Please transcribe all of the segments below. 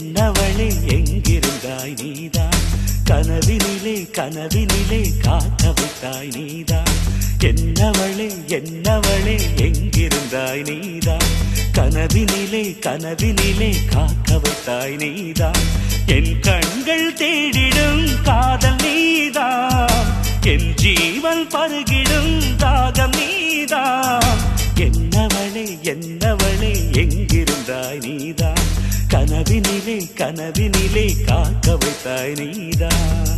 என்னவளே எங்கிருந்தாய் நீதான், கனவினிலே கனவினிலே காக்க வைத்தாய் நீதான். என்னவளே என்னவளே எங்கிருந்தாய் நீதான், கனவினிலே கனவினிலே காக்க வைத்தாய் நீதான். என் கண்கள் தேடிடும் காதல் நீதான், என் ஜீவன் பருகிடும் தாகம் நீதான். என்னவளே என்னவளே எங்கிருந்தாய் நீதான், கனவினிலே கனவினிலே காக்க வைத்தாய் நீதான்.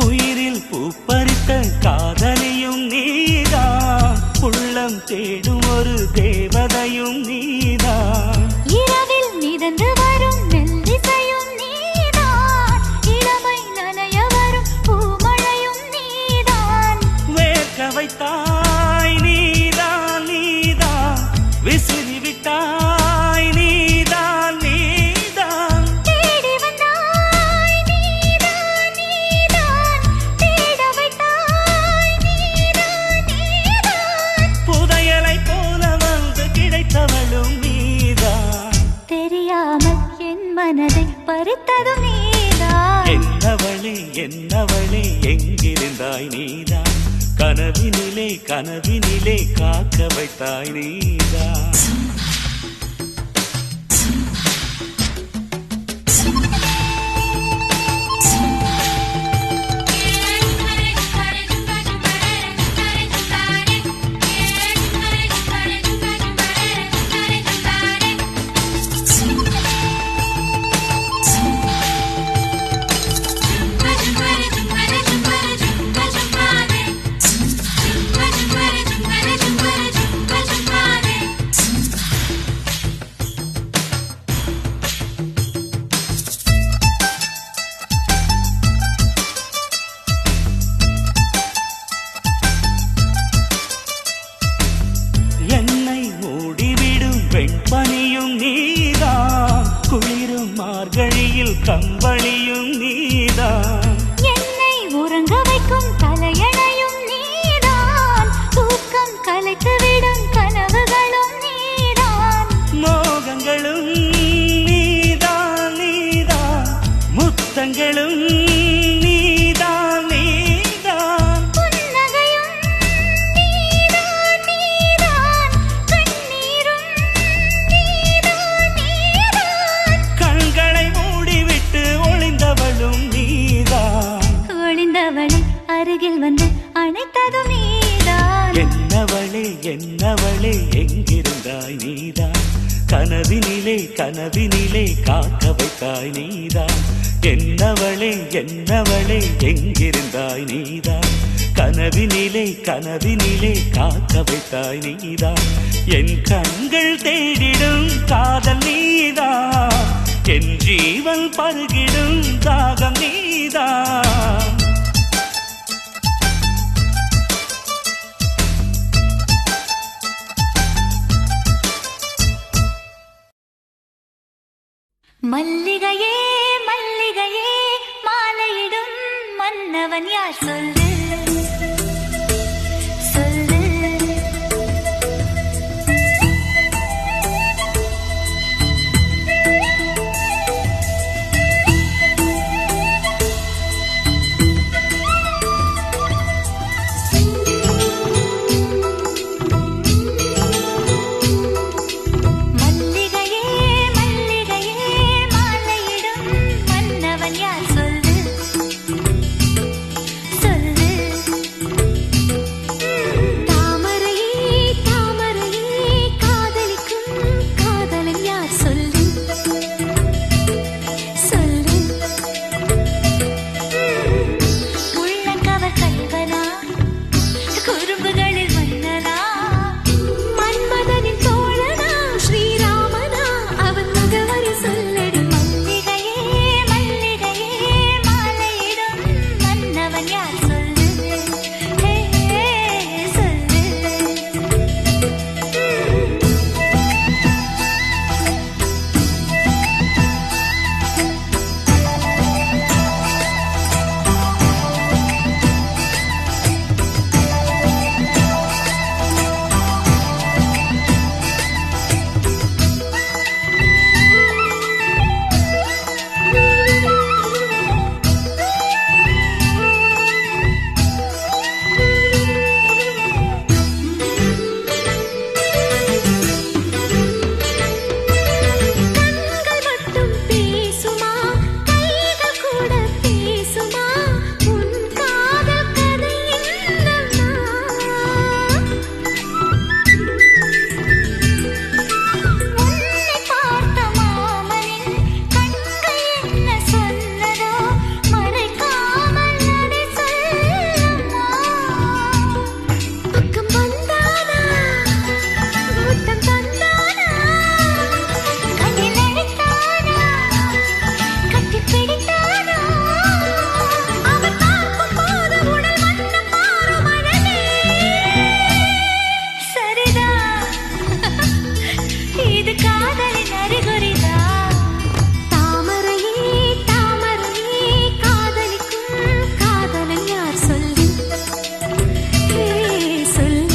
உயிரில் பூப்பறித்த காதலியும் நீதான், உள்ளம் தேடும் ஒரு தேவதையும் நீதான். இரவில் மிதந்து வரும் மெல்லிசையும் நீதான், இளமை நனைய வரும் பூமழையும் நீதான். வேர்க்க வைத்தாய் நீதான் நீதான், விசிறி விட்டாய் நீதான் நீதான். தேடி வந்தாய் நீதான் நீதான், தேட வைத்தாய் நீதான் நீதான். புதையலை போல வந்து கிடைத்தவளும் நீதான், தெரியாமல் என் மனதை பறித்ததும் நீதான். என்னவளே என்னவளே எங்கிருந்தாய் நீதான், கனவினிலே கனவினிலே காக்க வைத்தாய் நீதான். என்னை மூடிவிடும் வெண்பனியும் நீதான், குளிரும் மார்கழியில் கம்பளியும் நீதான். என்னை உறங்க வைக்கும் தலையணையும் நீதான், தூக்கம் கலைத்துவிடும் கனவுகளும் நீதான். மோகங்களும் நீதான் நீதான், முத்தங்களும் நீதான் நீதான். புன்னகையும் நீதான் நீதான், கண்ணீரும் நீதான் நீதான். கண்களை மூடிவிட்டு ஒளிந்தவளும் நீதான், ஒளிந்தவளை அருகில் வந்து அணைத்ததும் நீதான். என்னவளே என்னவளே எங்கிருந்தாய் நீதான், கனவினிலே கனவினிலே காக்க வைத்தாய் நீதான். என்னவளே என்னவளே எங்கிருந்தாய் நீதான், கனவினிலே கனவினிலே காக்க வைத்தாய் நீதான். என் கண்கள் தேடிடும் காதல் நீதான், என் ஜீவன் பருகிடும் தாகம் நீதான். மல்லிகையே மல்லிகையே மாலையிடும் மன்னவன் யார் சொல்லு சொல்லு. மல்லிகையே மல்லிகையே மாலையிடும் மன்னவன் மன்னவன் யார் சொல்லு சொல்லு. தாமரையே தாமரையே காதலிக்கும் காதலன் யார் சொல்லு சொல்லு. உள்ளங்கவர் கல்வனா குறும்புகளில் மன்னனா மன்மதனின் தோழனா ஸ்ரீராமனா அவன் முகவரி சொல்லடி. மல்லிகையே மல்லிகையே மாலையிடும் மன்னவன் யார் சொல்லு ஹே சொல்லு. கண்கள் மட்டும் பேசுமா கைகள் கூட பேசுமா உன் காதல் கதை என்னம்மா. உன்னை பார்த்த மாமனின் கண்கள் என்ன சொன்னதோ மறைக்காமல் நடி சொல்லம்மா. பக்கம் வந்தானா கூட்டம் தந்தானா கண்ணில் அழைத்தானா கட்டி பிடித்தானா அவன் பார்க்கும் போது உடல் வண்ணம் மாறும் அழகே. சரிதான் இது காதலின் அறிகுறிதான். தாமரையே தாமரையே காதலிக்கும் காதலன் யார் சொல்லு ஹே சொல்லு.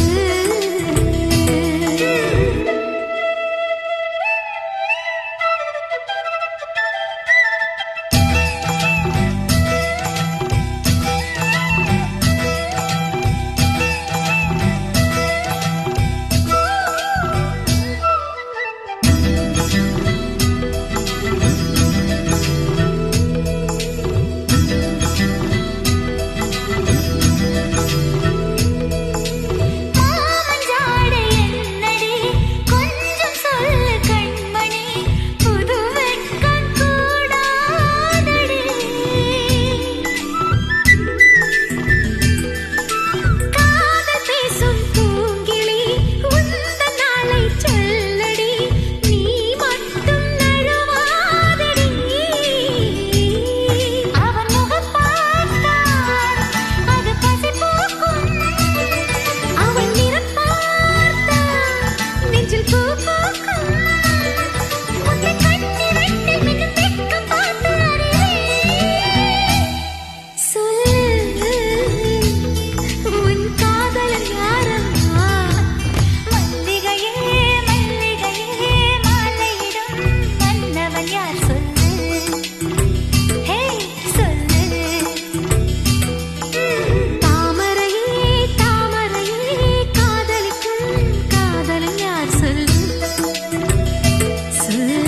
மாமஞ்சாடை என்னடி கொஞ்சம் சொல்லு கண்மணி புது வெட்கம் கூடாதடி. காதல் பேசும் பூங்கிளி உந்தன் நாளை சொல்லடி நீ மட்டும் நழுவாதடி. அவன் முகம் பார்த்தால் அது பசி போக்கும் அவன் நிறம் பார்த்தால் நெஞ்சில் பூ பூக்கும். உன்னை கண்ணி வெட்டி மின்னும் வெட்கம் பார்த்து அறிவேன். சொல்லு உன் காதலன் யாரம்மா. மல்லிகையே மல்லிகையே மாலையிடும் மன்னவன் யார் சொல்லு ஹே சொல்லு. தாமரையே தாமரையே காதலிக்கும் காதலன் யார் சொல்லு சொல்லு.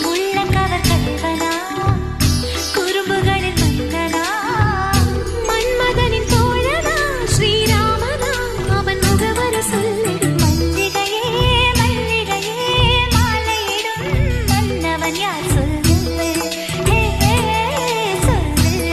உள்ளங்கவர் கல்வனா குறும்புகளில் மன்னனா மன்மதனின் தோழனா ஸ்ரீராமனா அவன் முகவரி சொல்லடி. மல்லிகையே மல்லிகையே மாலையிடும் மன்னவன் யார் சொல்லு ஹே சொல்லு.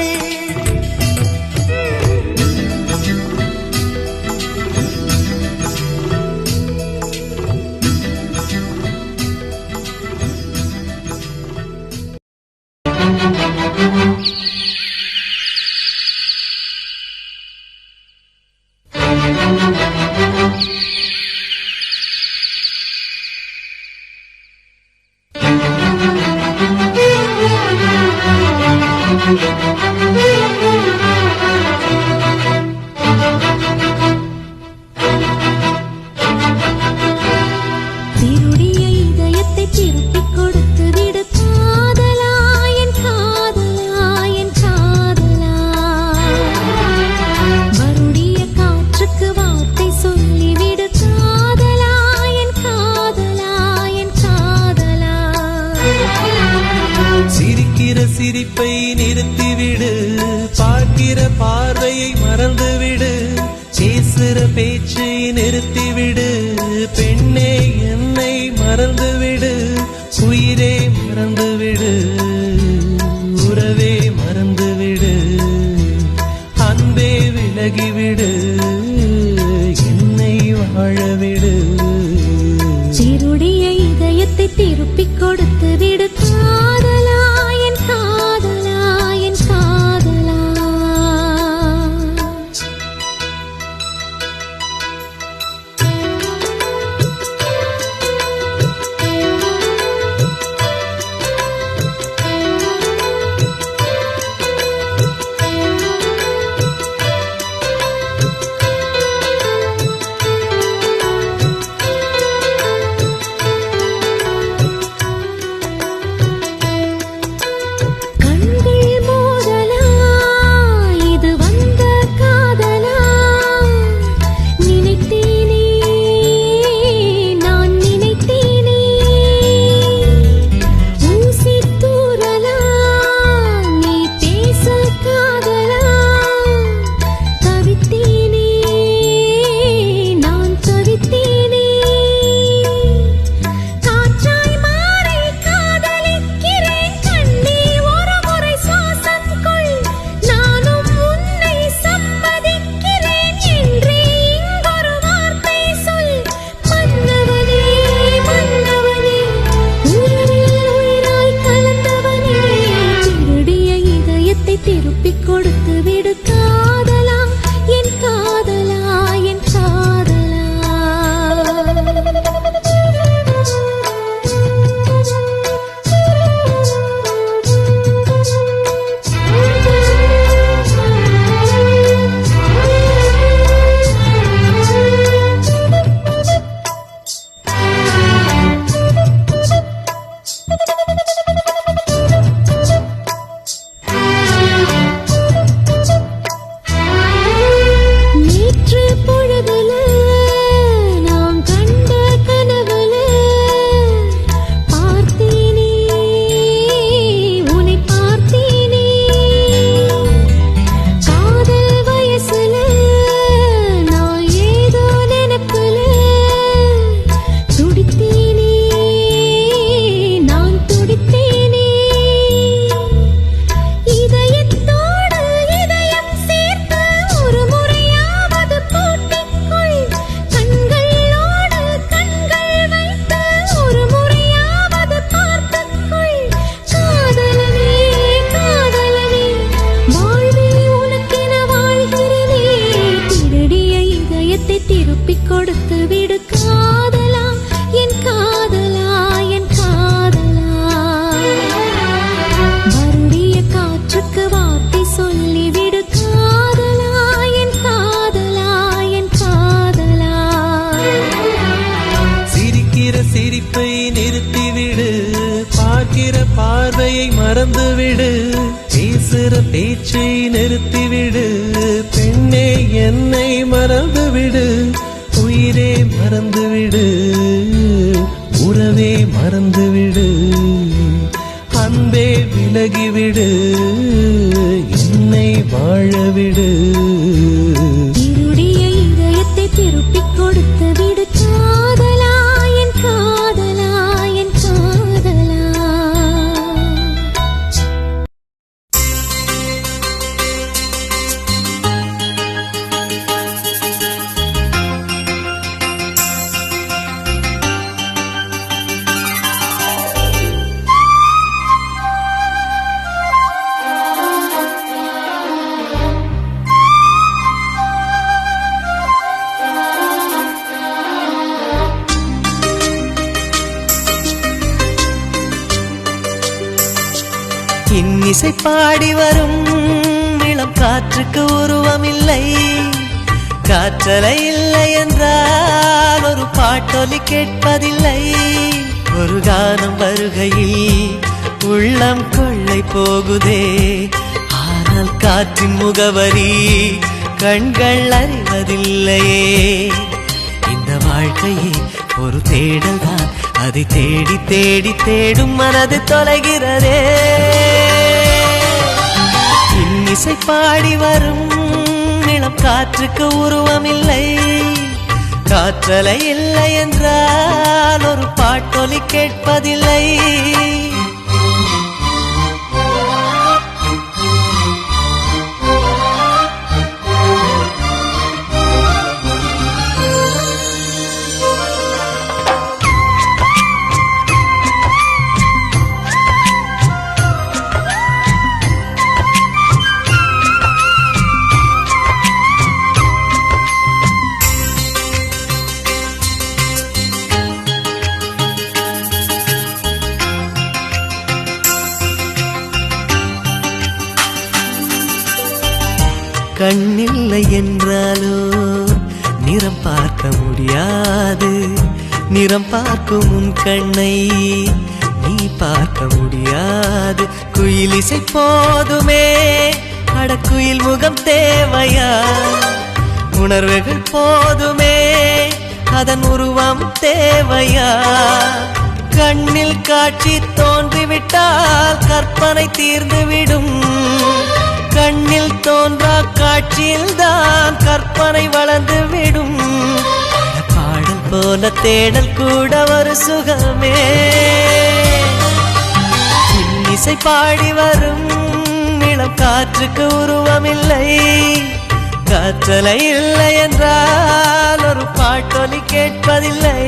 திருடிய இதயத்தை திருப்பிக் கொடுத்து விடு காதலா என் காதலா என் சிரிக்கிற சிரிப்பை நிறுத்திவிடு, பார்க்கிற பார்வையை மறந்துவிடு, பேசுற பேச்சை நிறுத்திவிடு, பெண்ணே என்னை மறந்துவிடு, உயிரே மறந்துவிடு, உறவே மறந்துவிடு, அன்பே விலகிவிடு, என்னை வாழவிடு. சிருடைய இதயத்தை திருப்பிக் கொடுத்து விடு காதலா, என் காதலா, என் காதலா. திருப்பிக் கொடுத்து விடு காதலா, என் காதலா, என் காதலா. திருப்பிக் கொடுத்து விடு காதலா, என் காதலா, என் காதலா. வருடிய காற்றுக்கு வார்த்தை சொல்லிவிடு காதலா, என் காதலா, என் காதலா. சிரிக்கிற சிரிப்பை நிறுத்திவிடு, பார்க்கிற பார்வையை மறந்துவிடு, பேசுற பேச்சை நிறுத்திவிடு, பெண்ணே என்னை மறந்துவிடு, உயிரே மறந்துவிடு, உறவே மறந்துவிடு, அன்பே விலகிவிடு, என்னை வாழவிடு. திருடைய இதயத்தை திருப்பிக் கொடுத்து விடு காதலா, என் காதலா, என் காதலா. இன்னிசை பாடி வரும் இளம் காற்றுக்கு உருவமில்லை, காற்றலை இல்லை என்றால் ஒரு பாட்டொலி கேட்பதில்லை. ஒரு கானம் வருகையில் உள்ளம் கொள்ளை போகுதே, ஆனால் காற்றின் முகவரி கண்கள் அறிவதில்லையே. இந்த வாழ்க்கையே ஒரு தேடல்தான், அதை தேடி தேடி தேடும் மனது தொலைகிறதே. இன்னிசை பாடி வரும் இளம் காற்றுக்கு உருவமில்லை. காற்றலை இல்லை என்றால் ஒரு பாட்டொலி கேட்பதில்லை. கண்ணில்லை என்றாலோ நிறம் பார்க்க முடியாது. நிறம் பார்க்கும் உன் கண்ணை நீ பார்க்க முடியாது. குயில் இசை போதுமே, அடக்குயில் முகம் தேவையா? உணர்வுகள் போதுமே, அதன் உருவம் தேவையா? கண்ணில் காட்சி தோன்றிவிட்டால் கற்பனை தீர்ந்துவிடும். கண்ணில் தோன்றா காட்சியில் தான் கற்பனை வளர்ந்து விடும். பாடல் போல தேடல் கூட ஒரு சுகமே. இசை பாடி வரும் இளம் காற்றுக்கு உருவமில்லை. காற்றலை இல்லை என்றால் ஒரு பாட்டொலி கேட்பதில்லை.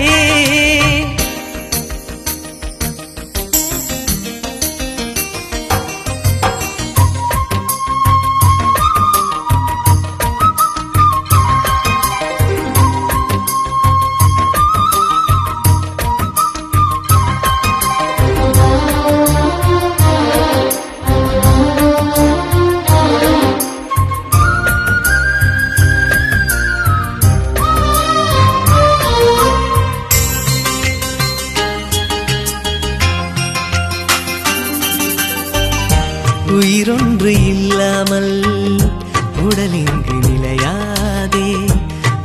உயிரொன்று இல்லாமல் உடல் இங்கு நிலையாதே.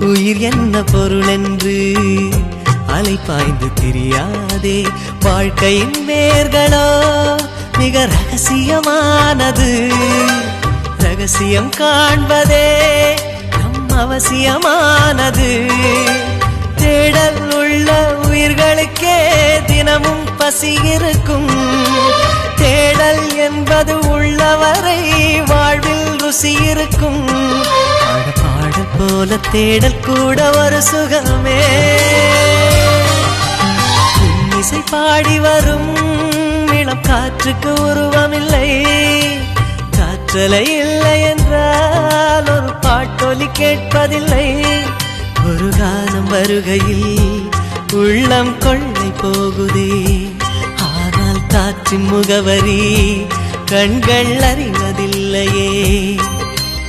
உயிர் என்ன பொருள் என்று அலைப்பாய்ந்து தெரியாதே. வாழ்க்கையின் வேர்களோ மிக ரகசியமானது. ரகசியம் காண்பதே நம் அவசியமானது. தேடல் உள்ள உயிர்களுக்கே தினமும் பசி இருக்கும். தேடல் என்பது உள்ளவரை வாழ்வில் ருசி இருக்கும். பாடல் போல தேடல் கூட ஒரு சுகமே. இசை பாடி வரும் இளம் காற்றுக்கு உருவமில்லை. காற்றலை இல்லை என்றால் ஒரு பாட்டொலி கேட்பதில்லை. ஒரு காலம் வருகையில் உள்ளம் கொள்ளை போகுதே. ஆனால் காற்றின் முகவரி கண்கள் அறிவதில்லையே.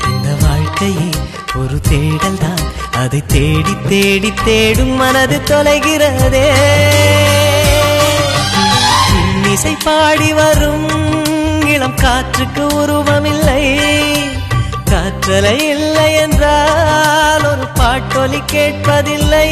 இந்த வாழ்க்கையே ஒரு தேடல் தான், அதை தேடி தேடி தேடும் மனது தொலைகிறதே. இசை பாடி வரும் இளம் காற்றுக்கு உருவமில்லை. காற்றலை இல்லை என்றால் ஒரு பாட்டொலி கேட்பதில்லை.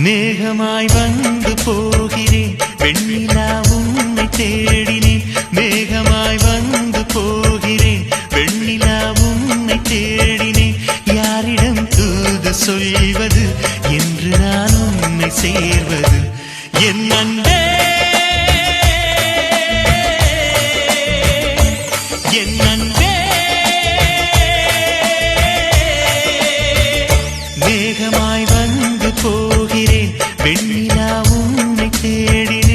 மேகமாய் வந்து போகிறேன், வெண்ணிலா உன்னை தேடினேன். மேகமாய் வந்து போகிறேன், வெண்ணிலா உன்னை தேடினேன். யாரிடம் தூது சொல்வது என்று நான் உன்னை சேர்வது? என் அன்பே, என் அன்பே. மேகமாய் வந்து போகிறேன், வெண்ணிலா உன்னை தேடினேன்.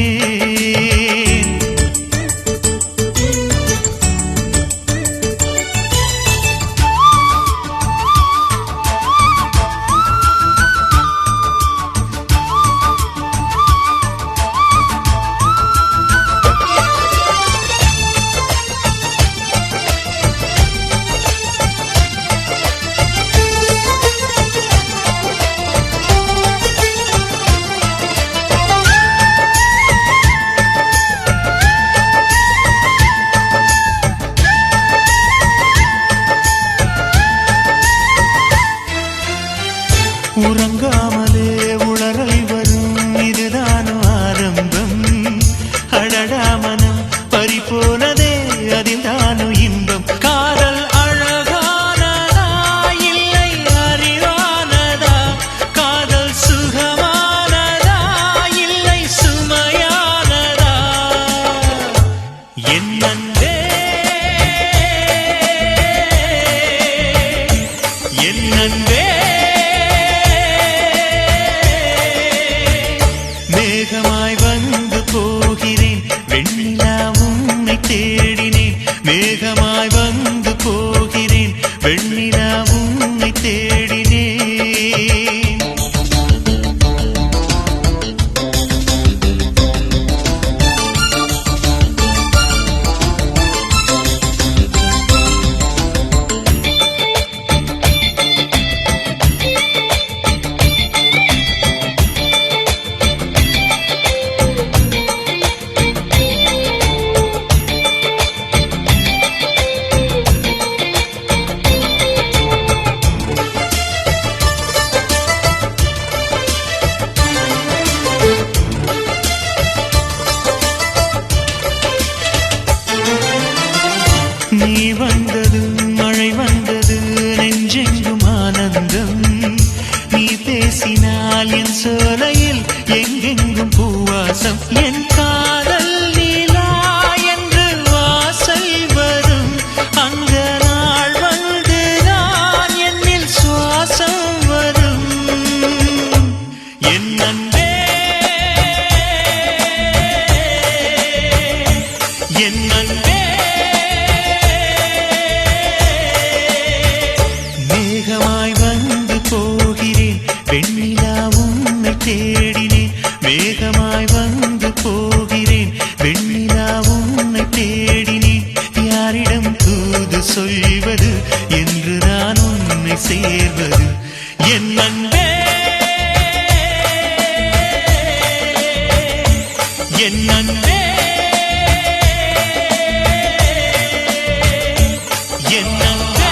அன்பே மேகமாய் வந்து போகிறேன் வெண்ணிலா உன்னை தேடினேன் மேகமாய் வந்து போகிறேன் வெண்ணிலா உன்னை தேடினேன் நீ வந்தது மழை வந்தது நெஞ்செங்கும் ஆனந்தம் நீ பேசினால் என் சோலையில் எங்கெங்கும் பூவாசம் என் காதல் நீலா என்று வாசல் வரும் அந்த நாள் வந்துதான் என்னில் சுவாசம் வரும் என் அன்பே என் அன்பே மேகமாய் வந்து போகிறேன் வெண்ணிலா உன்னை தேடினேன் மேகமாய் வந்து போகிறேன் வெண்ணிலா உன்னை தேடினேன் யாரிடம் தூது சொல்வது என்று நான் உன்னை சேர்வது என் அன்பே என் அன்பே என் அன்பே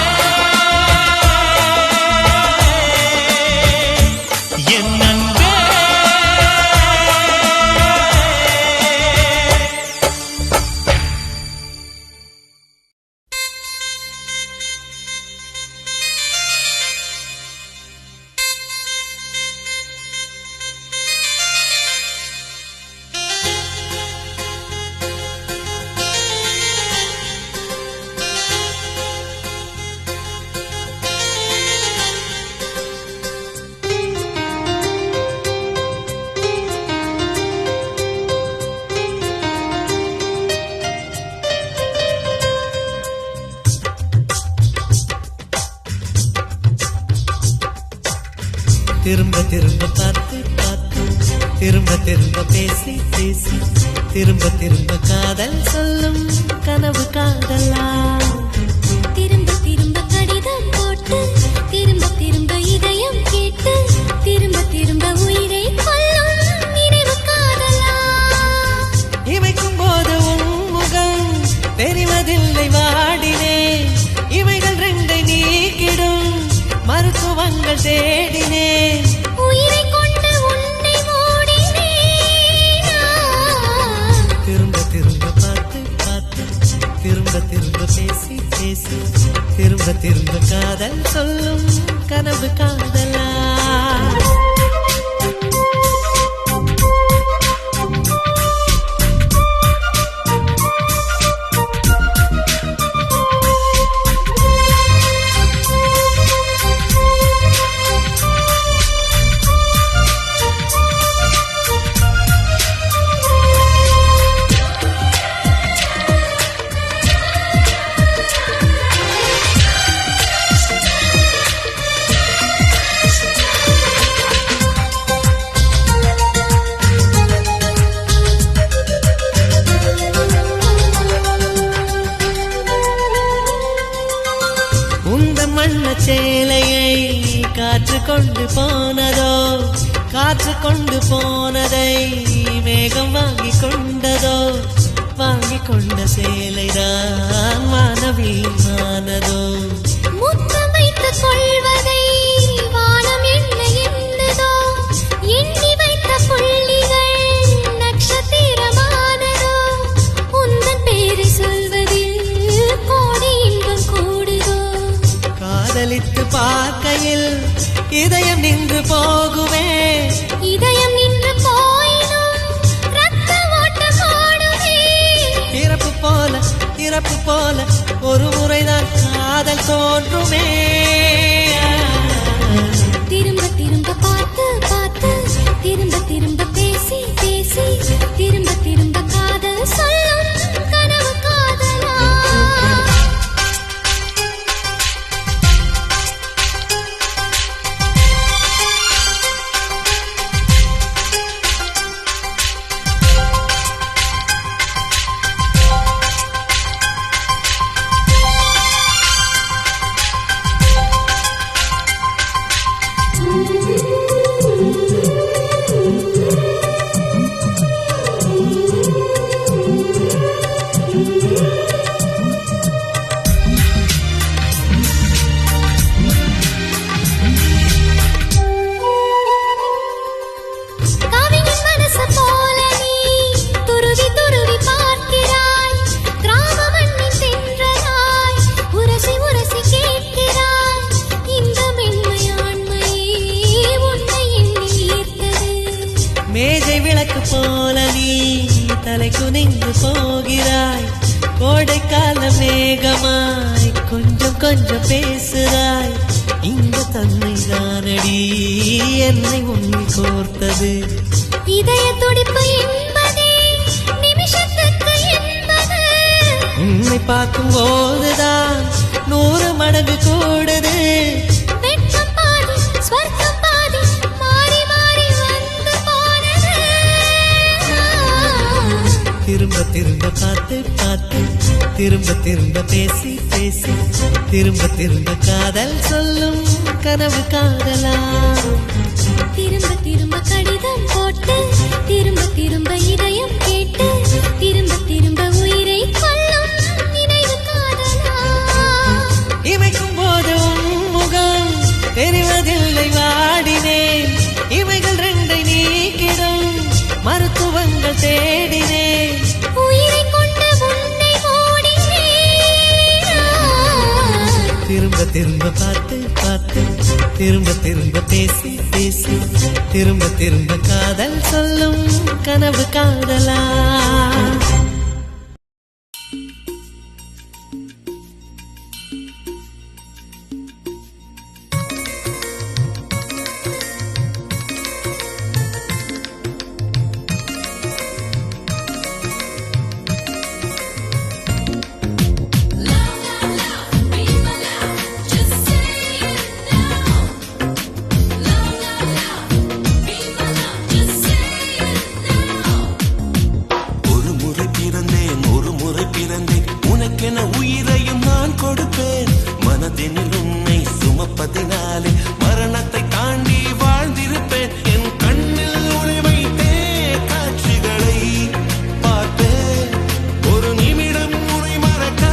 என் அன்பே திரும்ப திரும்ப பார்த்து பார்த்து திரும்ப திரும்ப பேசி பேசி திரும்ப திரும்ப காதல் சொல்லும் கனவு காதலா திரும்ப திரும்ப கடிதம் போட்டு திரும்ப திரும்ப இதயம் கேட்டு திரும்ப திரும்ப உயிரை கொல்லும் நினைவு காதலா இமைக்கும் போது உன் முகம் தெரிவதில்லை வாடினே இவைகள் ரெண்டை நீக்கிடும் மருத்துவங்கள் தேடினேன் உயிரை கொண்டு உன்னை மூடினேனா திரும்ப திரும்ப பார்த்து பார்த்து திரும்ப திரும்ப பேசி பேசி திரும்ப திரும்ப காதல் சொல்லும் கனவு காதலா சேலையை காற்று கொண்டு போனதோ காற்று கொண்டு போனதை மேகம் வாங்கி கொண்டதோ வாங்கி கொண்ட சேலைதான் வானவீமானதோ முத்தம் வைத்துக் கொள்வதை வானம் என்ன என்னதோ எண்ணி வைத்த புள்ளிகள் நட்சத்திரமானதோ உந்தன் பேரை சொல்வதில் கோடி இன்பம் கூடுதோ காதலித்து பார்க்கையில் இதயம் நின்று போகுமே இதயம் நின்று போயினும் ரத்த ஓட்டம் ஓடுமே இறப்பு போல ஒரு முறைதான் காதல் தோன்றுமே திரும்ப திரும்ப பேசி பேசி திரும்ப திரும்ப காதல் சொல்லும் கனவு காதலா மேஜை விளக்கு போல நீ தலை குனிந்து போகிறாய் கோடைக்கால மேகமாய் கொஞ்சம் கொஞ்சம் பேசுகிறாய் இந்த தன்னை தானடி என்னை உன்னில் கோர்த்தது இதய துடிப்பு என்பதே நிமிஷத்துக்கு என்பது உன்னை பார்க்கும் போதுதான் 100 மடங்கு கூடுது வெட்கம் பாதி ஸ்வர்க்கம் பாதி மாறி மாறி வந்து போனது திரும்ப திரும்ப பார்த்து பார்த்து திரும்ப திரும்ப பேசி பேசி திரும்ப திரும்ப காதல் சொல்லும் கனவு காதலா திரும்ப திரும்ப கடிதம் போட்டு திரும்ப திரும்ப இதயம் கேட்டு திரும்ப திரும்ப உயிரை கொல்லும் நினைவு காதலா இமைக்கும் போது முகம் தெரிவதில்லை வாடினேன் இவைகள் 2 நீக்கிடும் மருத்துவங்கள் தேடினேன் உயிரை கொண்ட உன்னை ஓடினேன் திரும்ப திரும்ப பார்த்து பார்த்து திரும்ப திரும்ப பேசி பேசி திரும்ப திரும்ப காதல் சொல்லும் கனவு காதலா உயிரையும் நான் கொடுப்பேன் மனதினில் உன்னை சுமப்பதினாலே மரணத்தை தாண்டி வாழ்ந்திருப்பேன் என் கண்ணில் உரிமைத்தே காட்சிகளை பார்ப்பேன் ஒரு நிமிடம் உரை மறக்க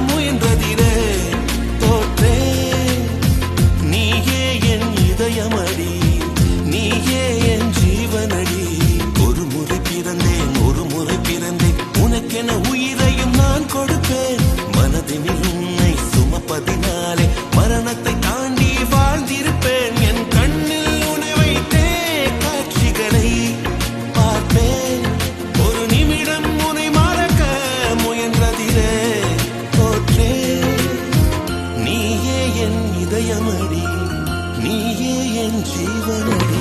முயன்றதிலே தோற்றேன் நீயே என் இதயமடி நீயே என் ஜீவனடி ஒரு முறை பிறந்தேன் உனக்கென உயிரையும் நான் கொடுப்பேன் மனதினில் உன்னை சுமப்பதினாலே மரணத்தை தாண்டி வாழ்ந்திருப்பேன் என் கண்ணில் உன்னை வைத்தே காட்சிகளை பார்ப்பேன் ஒரு நிமிடம் உன்னை மறக்க முயன்றதிலே தோற்றேன் நீயே என் இதயமடி நீயே என் ஜீவனடி